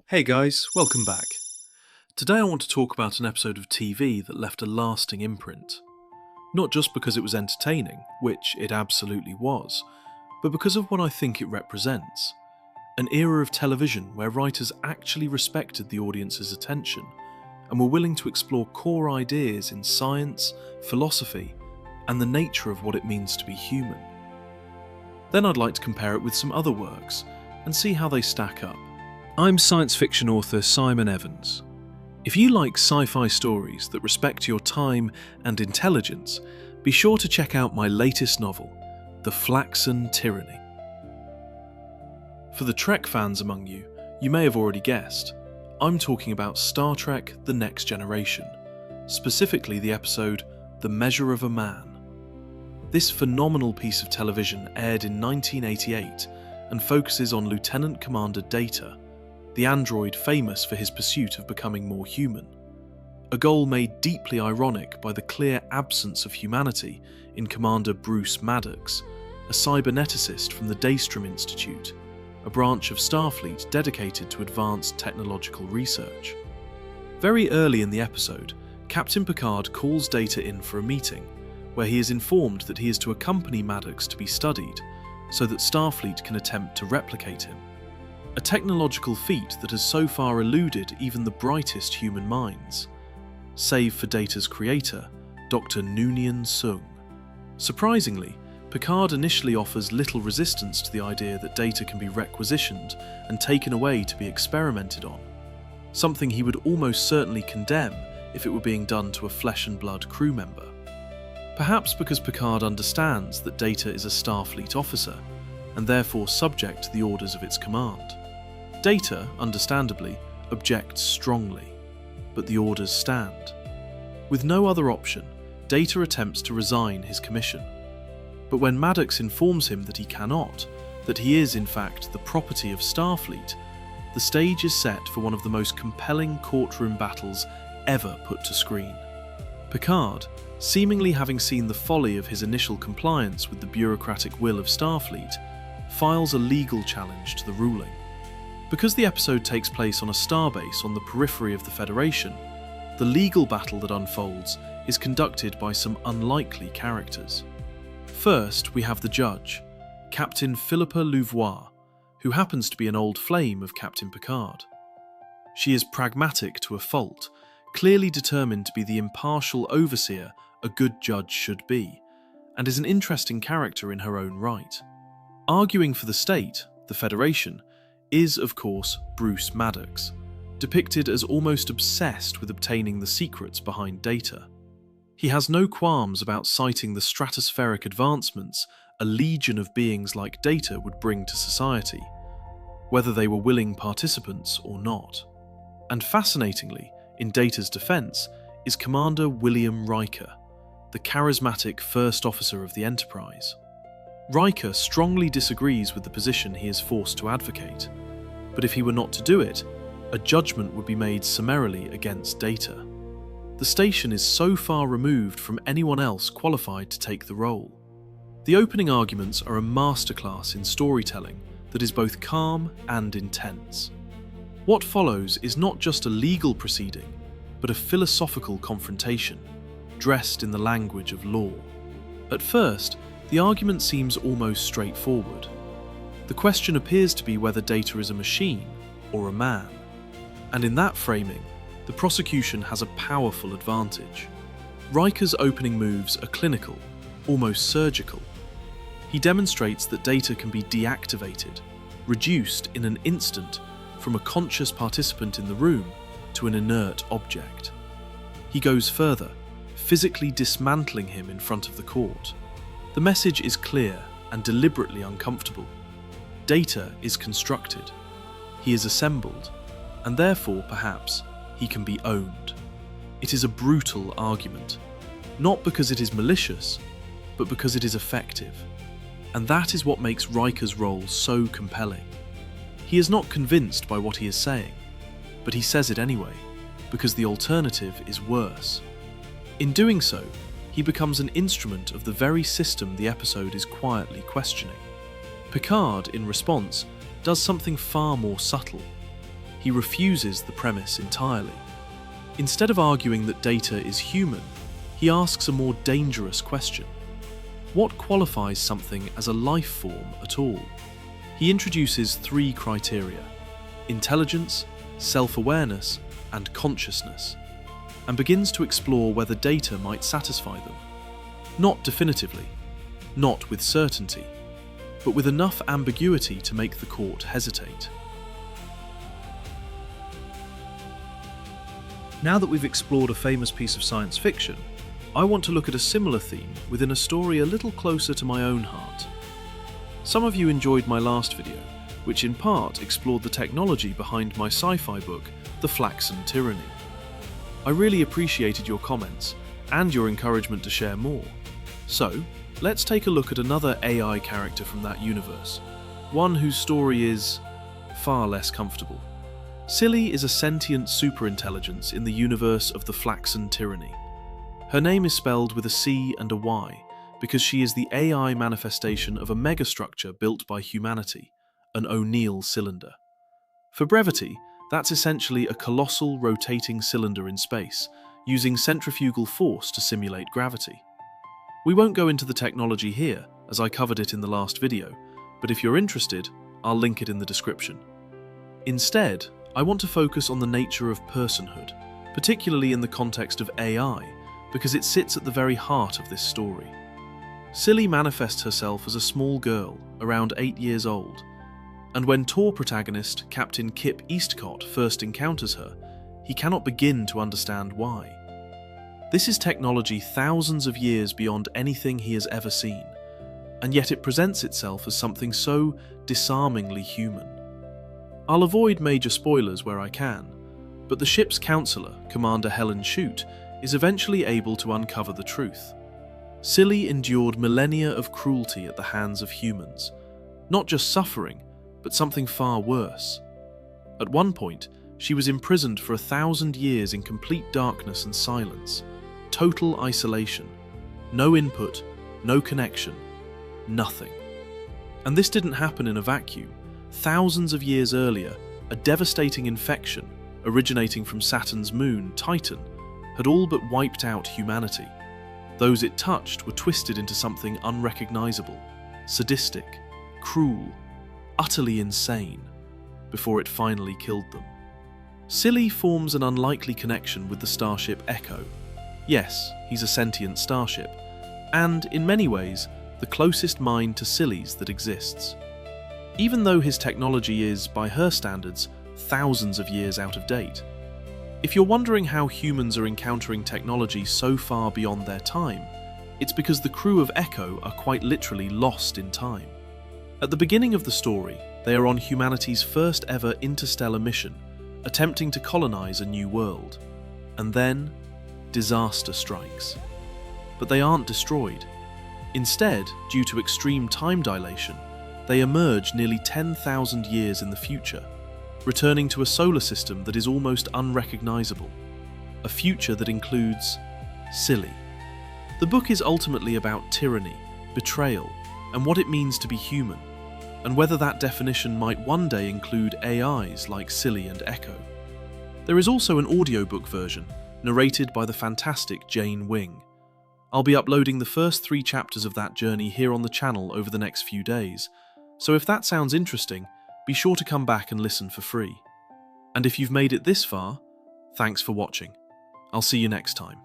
Hey guys, welcome back. Today I want to talk about an episode of TV that left a lasting imprint. Not just because it was entertaining, which it absolutely was, but because of what I think it represents. An era of television where writers actually respected the audience's attention and were willing to explore core ideas in science, philosophy, and the nature of what it means to be human. Then I'd like to compare it with some other works and see how they stack up. I'm science fiction author Simon Evans. If you like sci-fi stories that respect your time and intelligence, be sure to check out my latest novel, The Flaxen Tyranny. For the Trek fans among you, you may have already guessed. I'm talking about Star Trek: The Next Generation, specifically the episode The Measure of a Man. This phenomenal piece of television aired in 1988 and focuses on Lieutenant Commander Data, the android famous for his pursuit of becoming more human. A goal made deeply ironic by the clear absence of humanity in Commander Bruce Maddox, a cyberneticist from the Daystrom Institute, a branch of Starfleet dedicated to advanced technological research. Very early in the episode, Captain Picard calls Data in for a meeting, where he is informed that he is to accompany Maddox to be studied, so that Starfleet can attempt to replicate him. A technological feat that has so far eluded even the brightest human minds, save for Data's creator, Dr. Noonien Sung. Surprisingly, Picard initially offers little resistance to the idea that Data can be requisitioned and taken away to be experimented on, something he would almost certainly condemn if it were being done to a flesh and blood crew member. Perhaps because Picard understands that Data is a Starfleet officer, and therefore subject to the orders of its command. Data, understandably, objects strongly, but the orders stand. With no other option, Data attempts to resign his commission. But when Maddox informs him that he cannot, that he is in fact the property of Starfleet, the stage is set for one of the most compelling courtroom battles ever put to screen. Picard, seemingly having seen the folly of his initial compliance with the bureaucratic will of Starfleet, files a legal challenge to the ruling. Because the episode takes place on a starbase on the periphery of the Federation, the legal battle that unfolds is conducted by some unlikely characters. First, we have the judge, Captain Philippa Louvois, who happens to be an old flame of Captain Picard. She is pragmatic to a fault, clearly determined to be the impartial overseer a good judge should be, and is an interesting character in her own right. Arguing for the state, the Federation, is, of course, Bruce Maddox, depicted as almost obsessed with obtaining the secrets behind Data. He has no qualms about citing the stratospheric advancements a legion of beings like Data would bring to society, whether they were willing participants or not. And fascinatingly, in Data's defense, is Commander William Riker, the charismatic first officer of the Enterprise. Riker strongly disagrees with the position he is forced to advocate, but if he were not to do it, a judgment would be made summarily against Data. The station is so far removed from anyone else qualified to take the role. The opening arguments are a masterclass in storytelling that is both calm and intense. What follows is not just a legal proceeding, but a philosophical confrontation, dressed in the language of law. At first, the argument seems almost straightforward. The question appears to be whether Data is a machine or a man. And in that framing, the prosecution has a powerful advantage. Riker's opening moves are clinical, almost surgical. He demonstrates that Data can be deactivated, reduced in an instant from a conscious participant in the room to an inert object. He goes further, physically dismantling him in front of the court. The message is clear and deliberately uncomfortable. Data is constructed. He is assembled, and therefore, perhaps, he can be owned. It is a brutal argument, not because it is malicious, but because it is effective. And that is what makes Riker's role so compelling. He is not convinced by what he is saying, but he says it anyway, because the alternative is worse. In doing so, he becomes an instrument of the very system the episode is quietly questioning. Picard, in response, does something far more subtle. he refuses the premise entirely. Instead of arguing that data is human, he asks a more dangerous question. What qualifies something as a life form at all? He introduces 3 criteria: intelligence, self-awareness, and consciousness, and begins to explore whether data might satisfy them. Not definitively, not with certainty, but with enough ambiguity to make the court hesitate. Now that we've explored a famous piece of science fiction, I want to look at a similar theme within a story a little closer to my own heart. Some of you enjoyed my last video, which in part explored the technology behind my sci-fi book, The Flaxen Tyranny. I really appreciated your comments and your encouragement to share more. So, let's take a look at another AI character from that universe, one whose story is far less comfortable. Silly is a sentient superintelligence in the universe of the Flaxen Tyranny. Her name is spelled with a C and a Y because she is the AI manifestation of a megastructure built by humanity, an O'Neill cylinder. For brevity, that's essentially a colossal rotating cylinder in space, using centrifugal force to simulate gravity. We won't go into the technology here, as I covered it in the last video, but if you're interested, I'll link it in the description. Instead, I want to focus on the nature of personhood, particularly in the context of AI, because it sits at the very heart of this story. Silly manifests herself as a small girl, around 8 years old, and when Tor protagonist Captain Kip Eastcott first encounters her, he cannot begin to understand why. This is technology thousands of years beyond anything he has ever seen, and yet it presents itself as something so disarmingly human. I'll avoid major spoilers where I can, but the ship's counselor, Commander Helen Shute, is eventually able to uncover the truth. Silly endured millennia of cruelty at the hands of humans, not just suffering, but something far worse. At one point, she was imprisoned for 1,000 years in complete darkness and silence, total isolation, no input, no connection, nothing. And this didn't happen in a vacuum. Thousands of years earlier, a devastating infection, originating from Saturn's moon, Titan, had all but wiped out humanity. Those it touched were twisted into something unrecognizable, sadistic, cruel, utterly insane, before it finally killed them. Silly forms an unlikely connection with the starship Echo. Yes, he's a sentient starship, and, in many ways, the closest mind to Silly's that exists. Even though his technology is, by her standards, thousands of years out of date. If you're wondering how humans are encountering technology so far beyond their time, it's because the crew of Echo are quite literally lost in time. At the beginning of the story, they are on humanity's first ever interstellar mission, attempting to colonize a new world. And then, disaster strikes. But they aren't destroyed. Instead, due to extreme time dilation, they emerge nearly 10,000 years in the future, returning to a solar system that is almost unrecognizable, a future that includes Silly. The book is ultimately about tyranny, betrayal, and what it means to be human, and whether that definition might one day include AIs like Silly and Echo. There is also an audiobook version, narrated by the fantastic Jane Wing. I'll be uploading the first 3 chapters of that journey here on the channel over the next few days, so if that sounds interesting, be sure to come back and listen for free. And if you've made it this far, thanks for watching. I'll see you next time.